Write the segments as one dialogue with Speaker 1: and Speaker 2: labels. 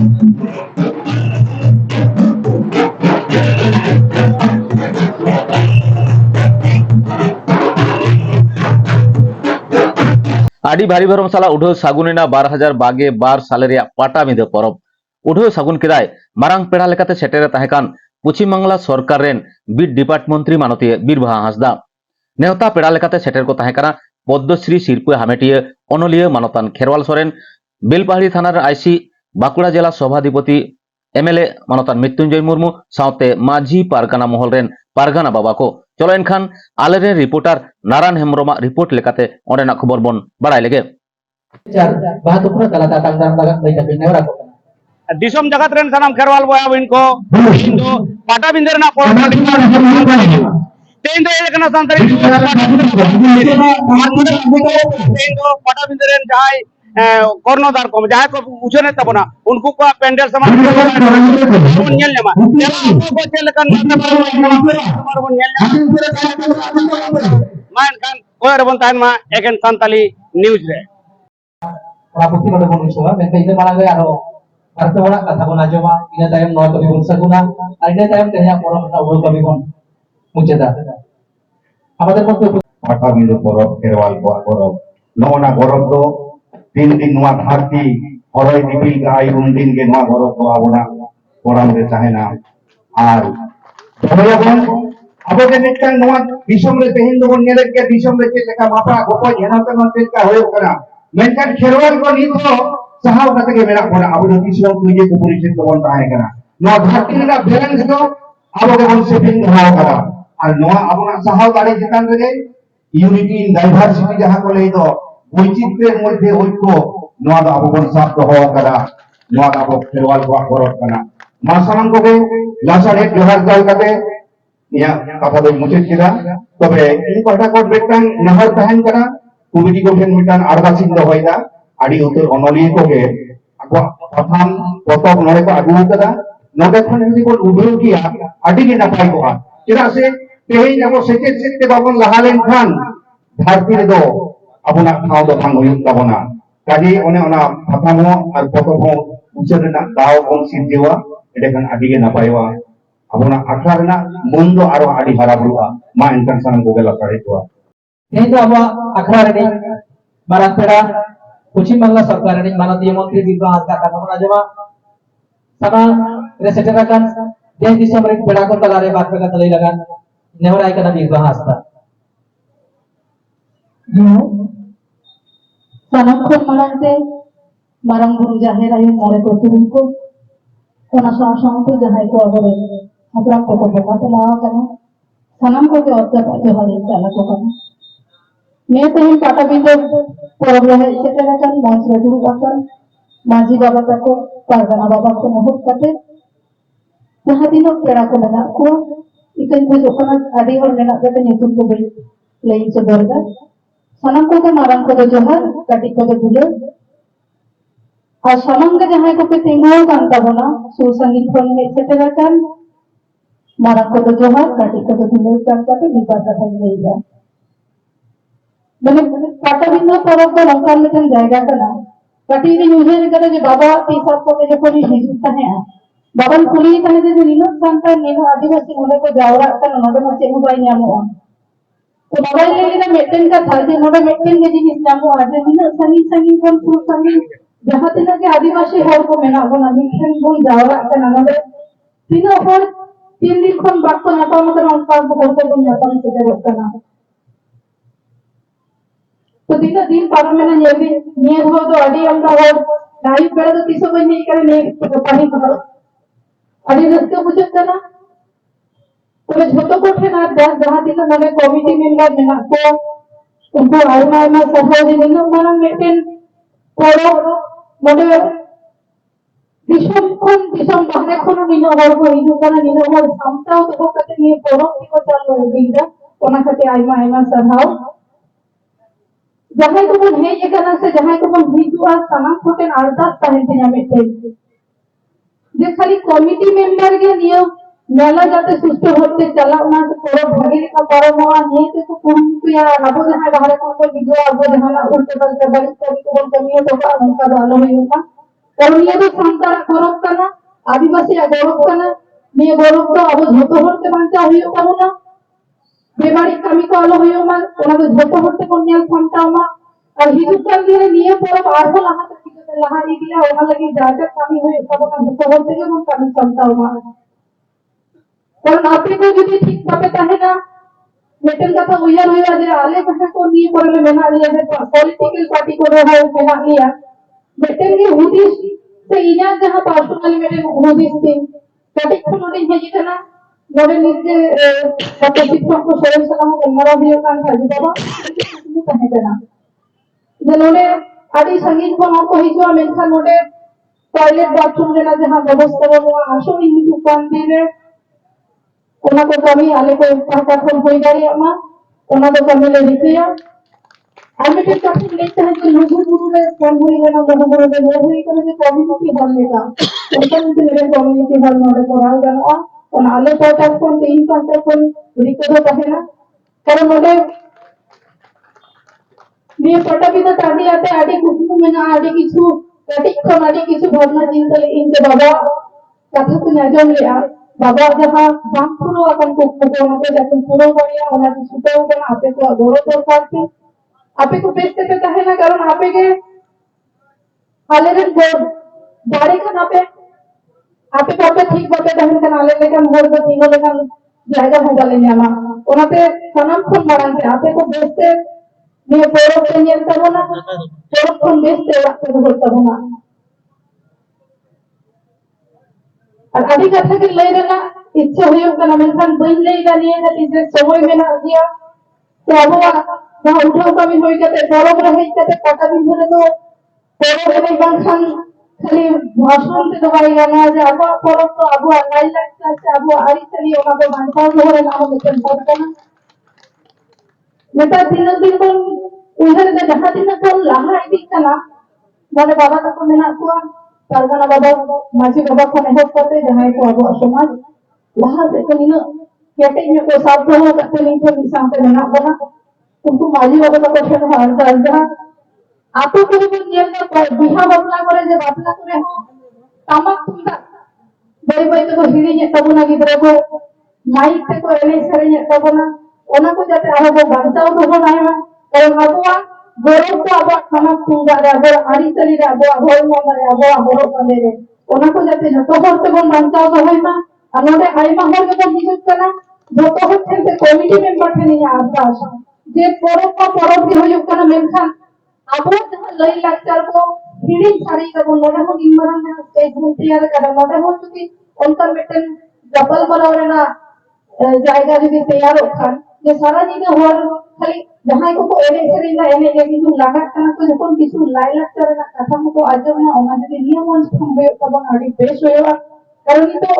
Speaker 1: आड़ी भारी भरम साला उढ़ो सागुनेना 2022 साल पाटाबिंदे परब उढ़ो सागुन केदाय मारांग पेड़ा लेकाते सेटेरे ताहेकान पश्चिम बांगला सरकार रेन बीट डिपार्ट मंत्री मानतीय बीरबाहा हांसदा नेवता पेड़ा लेकाते सेटेर को ताहेकाना पद्मश्री सिरपा हामेटिया अनलिया मानतान खेरवाल सोरेन बेलपाहाड़ी थानार आईसी बांकुड़ा जिला सभाधिपति एमएलए मानतान मृत्युंजय मुर्मू सावते माझी पारगाना महल रेन पारगाना बाबा को चलो एनखान आलेरे रिपोर्टर नारायण हेम्ब्रमा रिपोर्ट लेकाते ओंडेना खबर बन बाड़ाय लेगे
Speaker 2: दिसम जगत रेन सनाम खेरवाल बोया बिन को हिंदू पाटा बिंदर ना को तेन दो एक ना संतरी तेन दो पाटा बिंदर रेन जाय कर्णधार को जहां को उछने तबना उनको को पेंडल समान नेल लेमा को चलकन मार नेल मान खान कोयर बन तान मा एकेन संताली न्यूज रे
Speaker 3: प्रापुति नोडे बन इशुआ मेनते इने मालागे आरो अर्थ होना कथा बन आजमा इने तायम नौ कवि बन सगुना আর ইনে তায়ম তেহা পরবটা ওল কবি বন মুচেদা আমাদের মধ্যে
Speaker 4: পাটাবিন্দু পরব খেরওয়াল পরব নওনা গরব দো तीन दिन नवा धरती हरय दिपिल गाय उनदिन के नवा गरब दो आबोना पराम रे चाहेना आर भयबन अब के मिटन नवा दिसम रे तेहिन दो नेले के दिसम रे चेका बापा गोपा जेनाते मन का होय करा मेनकान खेरवाल को नी तो सहाव कते के मेरा कोना अब जो दिसम तुजे को परिचित बन ताहे करा नवा धरती रा बैलेंस दो अब के बन सेटिंग हाव करा आर नवा आबोना सहाव दाड़ी जितान रे यूनिटी इन डाइवर्सिटी जहां को ले दो বৈচিত্র্যের মধ্যে ঐক্য নোয়া দো আবো বন সাপ দহ করা নোয়া দো আবো খেরওয়াল কোয়া করত কানা মা সালাম কোকে লাসারে জোহার জাল কাতে ইয়া কথা দই মুছে কিরা তবে এই কথা কোট বেটাং নহর তাহেন করা কমিটি কোঠেন মিটান আরবাসিন দো হইদা আডি উত্তর অনলি কোকে আকো প্রথম পতক নড়ে কো আগু করা নড়ে খন যদি কোন উভয় কিয়া আডি কে নাপাই কোয়া কিরা সে তেই যাবো সেতে সেতে বাবন লাহালেন খান ধরতি রে দো abona khao do thang huyuk tabona kaji one ona phathamo ar potomo ucere na dao bon sinjewa ede kan adige na paiwa abona akhar na mondo aro adi hara burua ma intention ko gela sare to
Speaker 3: ini to aba akhar ni marapera pachim bangla sarkar ni manatiya mantri birbaha hansda kata bona jema sama reseterakan desh disam re peda ko talare baat ka talai lagan nehorai kana birbaha hansda
Speaker 5: sanam khon malante marang guru jaher ayu more ko turun ko kona sang ko jahay ko abore habram ko ko ta la kana sanam ko ke otta ta hari chala ko kana me tehin pata bindo porab rahe setera kan mons re duru akan maji baba ta ko pargana baba ko mohot kate jaha dino pera ko mena ko ikan ko jokana adi hor mena kate nyutur ko beri lei sebarga sanam ko marang ko johar kati ko dule और समंग जहां को पे तेंगो कांता बना सुसंगीत खन में सेटेरा kan marang ko johar kati ko dule Kanta पे विपाता था लेगा মানে পাটাবিন্দু পরব তো লঙ্কার মতন জায়গা কানা কাটি দিন উজের করে যে বাবা তিসাব করে যখন হিজুত থাকে বাবান কুলি থাকে যে নিনো সন্তান নিনো আদিবাসী মনে को जावरा কানা নদে মাছে মোবাইল নামো तो मोबाइल ले लेना मेटन का था जे मोबाइल मेटन के जिनिस नामो आजे दिन संगी संगी कोन सुर संगी जहां तक के आदिवासी हर को मेना बना मिशन बोल जावरा का नाम तीनों पर 3 दिन कोन बात को नाता मत नमस्कार बोलते तुम नाता से जरूरत करना तो दिन पार में ना ये भी नियत हो तो अडी हम हो लाइव पे तो किसी को नहीं करे नहीं पानी करो अडी रस्ते बुझत करना तबे झोटो कोठे ना दस जहां दिन नवे कमिटी मेंबर मेना को उनको आयमा आयमा सहयोग दिन माना मेटेन पड़ो मोटे दिशम बाहरे खनो निनो हर को इनु kana निनो हर सामताओ तो कते नि पड़ो को चालू बिंदा ओना कते आयमा आयमा सहयोग जहां को बन हे एकना से जहां को बन हिजुआ सनाम कोटे अरदास ताहेन थे मेटेन जे खाली कमिटी मेंबर के नियम मेला जाते सुस्त होते चला उना तो पूरा भागे का परमवा नहीं तो कुम या नबो जहां बाहर को वीडियो अब जहां उल्टे बल बल को कमी तो का उनका भालो है उनका কারণ নিয়ে তো সান্তার গরব কানা আদিবাসী গরব কানা নিয়ে গরব তো আবো ঝত হতে বাঞ্চা হইও পাবো না বেবাড়ি কামি ko alo হইও মা ওনাকে ঝত হতে কোন নিয়ে সান্তাও মা আর হিজুক কান দিয়ে নিয়ে পরব আরো লাহাতে কিতে লাহারি দিয়া ওনা লাগি যা যা কামি হইও পাবো না ঝত হতে কোন কামি সান্তাও মা কারণ আপনি তো যদি ঠিকভাবে তাহে না মেটেল কথা উইয়ার হইয়া যে আলে ভাষা को নিয়ে পড়লে মেনা লিয়া যে পলিটিক্যাল পার্টি করে হয় মেনা লিয়া মেটেল के हुदिस से इना जहां पर्सनली मेरे हुदिस से कटिक नोडे हेजित ना नोडे निजे कत शिक्षक को सरल सलाम गमरा दियो कान खाजी बाबा किछु कहे देना जे नोडे आदि संगीत को नको हिजो मेनखा नोडे टॉयलेट बाथरूम लेना जहां व्यवस्था बनो आसो इन दुकान दिले ओना को कमी आले को पाटा खोल होई गई अमा ओना को कमी ले दिया आमे के काफी लेते हैं जो लोगों गुरु ने कौन हुई है ना लोगों गुरु ने वो हुई कर के कम्युनिटी हॉल लेगा उनका मुझे मेरे कम्युनिटी हॉल में पढ़ाया जाना और आले पाटा को 3 घंटे को रिकॉर्ड है ना कारण मोटे ये पटा भी तो ताड़ी आते आड़ी कुछ में ना आड़ी किछु कटिक को आड़ी किछु भावना चिंता इनसे बाबा कथा को नजर लिया बाबा जहां बांकुरो अपन को को जाके पूरा करिया ओना सुतो को आपे को गोरो तो करते आपे को बेचते पे कहे ना कारण आपे के हाले रे गाड़ी का आपे आपे को ठीक बात दहन का नाले लेकर मोर को तीनों लेकर जायगा हो गले न्यामा ओनाते सनम खून मारन के आपे को बेचते নিয়ে পরব নিয়ে তবো না পরব কোন বেচতে রাখতে বলতে না আর আদি কথা के ले देना इच्छा हुई होगा ना मेंखान बन लेगा नहीं है इसे समय में ना दिया तो अब वहां उठाओ कमी होई जाते परोब रहे जाते टाका भी धरे तो परोब में बांखान खाली भाषण से दवाई गाना जे अब परोब तो अब लाई लगता है अब आरी चली ओना को बांधा धरे ना हो लेकिन पड़ता ना नेता दिन को उधर के जहां दिन को लहा इदी कना माने बाबा तक मेना को पारगाना बाबा माजी बाबा को नहीं करते जहां को अब समाज लहा से को इन केटे में को साथ हो करते नहीं तो निशान पे मेना बना उनको माजी बाबा को क्वेश्चन है और जहां आपको को भी नियम में बिहा बदला करे जे बदला करे हो तामक तुंगा बड़ी बड़ी तो हिड़ी है तब ना गिदरे को माइक से को एने सरे है तब ना ओना को जाते आरो को बांचाओ तो हो ना और अबुआ गौरव को अब खाना तुंगा रे अब आरी चली रे अब होय म रे अब होरो करे रे ओना को जाते जतो होते बन बांचाओ तो होय ना अनोडे आइमा हो जो हिजुत कना जतो होते से कमिटी मेंबर थे नहीं आसपास जे परब भी होय कना मेनखान अब जहां लई लेक्चर को हिड़ी सारी का नोडे हो निमरन में स्टेज तैयार कर नोडे हो चुकी उनका बेटन डबल बराबर ना जायगा যদি तैयार होखान যে সারা দিনে হওয়ার খালি যাহাই को एने सेरी ना एने जे किछु लागात kana को যখন কিছু লাই লাগতারে না কথা মতো আজব না ওনা যদি নিয়ম হবে তখন আড়ি বেশ হইবা কারণ তো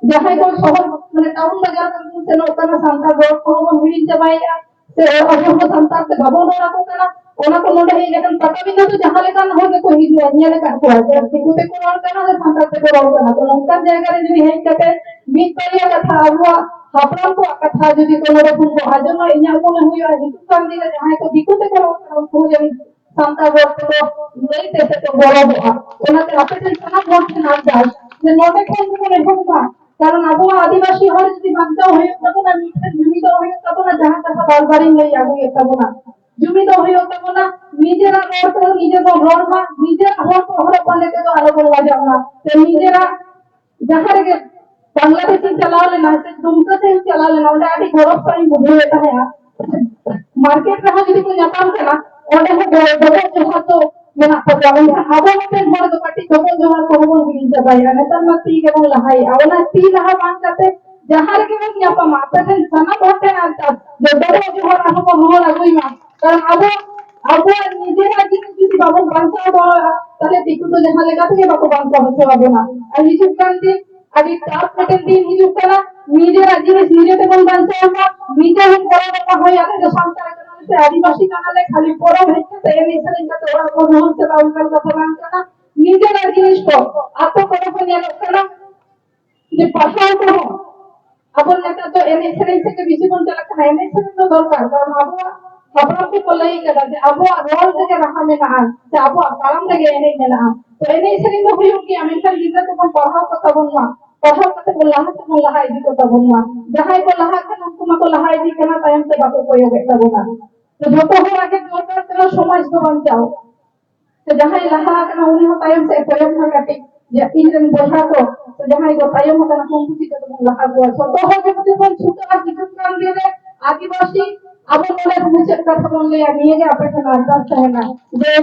Speaker 5: যাহাই को শহর মানে টাউন বাজার কোন সেন ওখানে সান্তা গো কোন মিলিন চাবাইয়া সে অসংখ্য সান্তা কে ভাবো না রাখো kana ওনা को নডে এই যখন টাকা বিনা তো যাহা লেখা না হবে কই হিজু নিয়ে লেখা को আছে ঠিকতে কোন kana যে সান্তা কে করো kana তো লঙ্কার জায়গায় যদি হেই কাটে মিট পাইয়া কথা আবুয়া हापराम को कथा যদি কোন রকম আজম ইয়া মনে হইয়া হিসুকান দিলে যাহাই को দিকুতে করো তো যদি সান্তা বলতে তো লইতে তো বড় হওয়া ওনাতে আপেটের সানা বলতে না যায় যে নটে কোন কোন এরকম কারণ আবহাওয়া আদিবাসী হলে যদি বাচ্চা হয়ে তখন আমি জমিত হয়ে তখন যাহা কথা বারবারই লই আগুয়ে তখন জমিত হয়ে তখন নিজেরা করতে নিজের রড়মা নিজের হওয়ার পরে বলে তো আরো বলা যাবে না তো নিজেরা যাহারে बांग्लादेश चला लेना से दुमका से चला लेना ओडे आदि गौरव साई बुझे लेता है मार्केट में यदि कोई जापान करना ओडे हो गौरव जो तो मेना प्रोग्राम है अब मते मोर तो पार्टी को जो को हो बिन जबाई ने तन मती के बोला है आवना ती लहा मान जाते जहार के में यहाँ पर माता से सना होते ना जो बड़े जो हो रहा को हो लगई मा कारण अब নিজেরা যদি বাবু বাঁচা বড় তাহলে দিকু তো যাহা লেখা থেকে বাবু বাঁচা হচ্ছে হবে না আর এই সুকান্তি আদি টাপ পেটেন দিন হিজুক করা নিজেরা জিনিস নিজেতে কোন বাঁচা আমরা নিজে হুম করা কথা হয় আগে সন্তান কানালে আদিবাসী কানালে খালি পড়া হচ্ছে তো এই নিসেন কাছে ওরা কোন হচ্ছে বা উনকার কথা বাঁচা না নিজেরা জিনিস তো আত্ম করে নিয়ে লোকরা যে পাশাও করো আপন নেতা তো এনএসএন থেকে বেশি কোন চালাতে হয় এনএসএন তো দরকার কারণ আবহাওয়া ᱦᱟᱯᱲᱟᱢ ᱠᱚ ᱞᱟᱹᱭ ᱠᱟᱫᱟ ᱡᱮ ᱟᱵᱚᱣᱟᱜ ᱨᱚᱲ ᱛᱮᱜᱮ ᱨᱟᱦᱟ ᱢᱮᱱᱟᱜᱼᱟ ᱥᱮ ᱟᱵᱚᱣᱟᱜ ᱛᱟᱲᱟᱢ ᱛᱮᱜᱮ ᱮᱱᱮᱡ ᱢᱮᱱᱟᱜᱼᱟ ᱛᱚ ᱮᱱᱮᱡ ᱥᱮᱨᱮᱧ ᱫᱚ ᱦᱩᱭᱩᱜ ᱜᱮᱭᱟ ᱢᱮᱱᱠᱷᱟन ᱜᱤᱫᱽᱨᱟᱹ ᱠᱚᱵᱚᱱ ᱯᱟᱲᱦᱟᱣ ᱠᱚ ᱛᱟᱵᱚᱱ ᱢᱟ ᱯᱟᱲᱦᱟᱣ ᱠᱟᱛᱮ ᱵᱚᱱ ᱞᱟᱦᱟ ᱥᱮᱫ ᱵᱚᱱ ᱞᱟᱦᱟ ᱤᱫᱤ ᱠᱚ ᱛᱟᱵᱚᱱ ᱢᱟ ᱡᱟᱦᱟᱸᱭ ᱠᱚ ᱞᱟᱦᱟᱜ ᱠᱟᱱᱟ ᱩᱱᱠᱩ ᱢᱟᱠᱚ ᱞᱟᱦᱟ ᱤᱫᱤ ᱠᱟᱱᱟ ᱛᱟᱭᱚᱢ ᱛᱮ ᱵᱟᱠᱚ ᱠᱚᱭᱚᱜᱮᱫ ᱛᱟᱵᱚᱱᱟ ᱛᱚ ᱡᱷᱚᱛᱚ ᱦᱚᱲᱟᱜ ᱜᱮ ᱫᱚᱨᱠᱟর ᱠᱟᱱᱟ ᱥᱚᱢᱟᱡᱽ ᱫᱚ ᱵᱟᱧᱪᱟᱣ ᱥᱮ ᱡᱟᱦᱟᱸᱭ ᱞᱟᱦᱟ ᱟᱠᱟᱱᱟ ᱩᱱᱤ ᱦᱚᱸ ᱛᱟᱭᱚᱢ ᱥᱮᱫ ᱠᱚᱭᱚᱜ ᱢᱟ ᱠᱟᱹᱴᱤᱡ ᱡᱮ ᱤᱧ ᱨᱮᱱ ᱵᱚᱭᱦᱟ ᱠᱚ ᱥᱮ ᱡᱟᱦᱟᱸᱭ ᱠᱚ ᱛᱟᱭᱚᱢ ᱟᱠᱟᱱᱟ ᱩᱱᱠᱩ ᱪᱤᱠᱟᱹ ᱛᱮᱵᱚᱱ ᱞᱟᱦᱟ ᱠᱚᱣᱟ ᱡᱷᱚᱛᱚ ᱦᱚᱲ ᱜᱮ ᱡᱩᱫᱤ ᱵᱚᱱ ᱪᱷᱩᱴᱟᱹᱜᱼᱟ ᱦᱤᱡᱩᱜ ᱠᱟᱱ ᱫᱤᱱ ᱨᱮ आदिवासी अब बोले मुझे कथा बोल लिया नहीं है अपने नाता कहना जे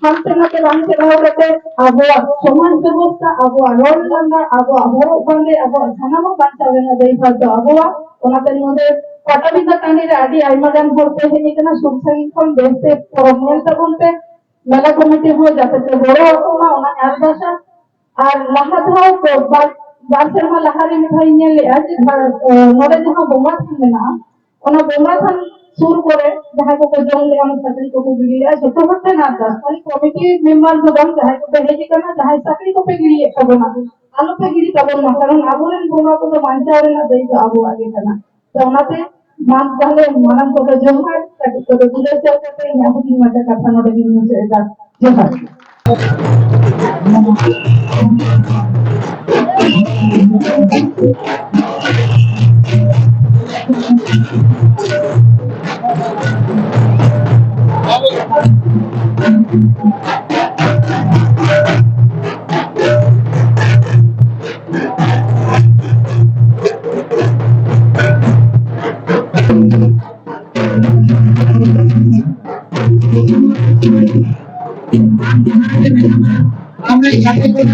Speaker 5: हम से ना के हम से रहो करते अब समान व्यवस्था अब रोल लंगा अब हर बंदे अब सनाम बांचा लेना दे तो अब ओनाते मধ্যে पटाबिदा कानी रे आदि आइमागान होते हैं इतना सुखसाई कोन देशे प्रॉब्लम तबनते मेला कमिटी हो जाते तो बड़ो तो ना ओना आरदासा আর লাহা ধাও তো বাসের মা লাহারি মিঠাই নিয়ে আছে নড়ে যখন বোমা থাকবে না ওনা বোমা থান সুর করে যাহাই को जम ले हम सकरी को बिगड़िया ছোট করতে না দাস খালি কমিটি মেম্বার গদম যাহাই को হেজি করনা যাহাই सकरी को बिगड़िए খাবে না আলো पे गिरी তখন না কারণ আগুনের বোমা को বাঁচাবে না দেই তো আবু আগে কেনা তো ওনাতে মান তাহলে মানাম को জমহার তাকে তো দূরে চলতে না হুকি মাটা কথা নড়ে গিয়ে এটা জমহার
Speaker 2: আমরা যাতে করে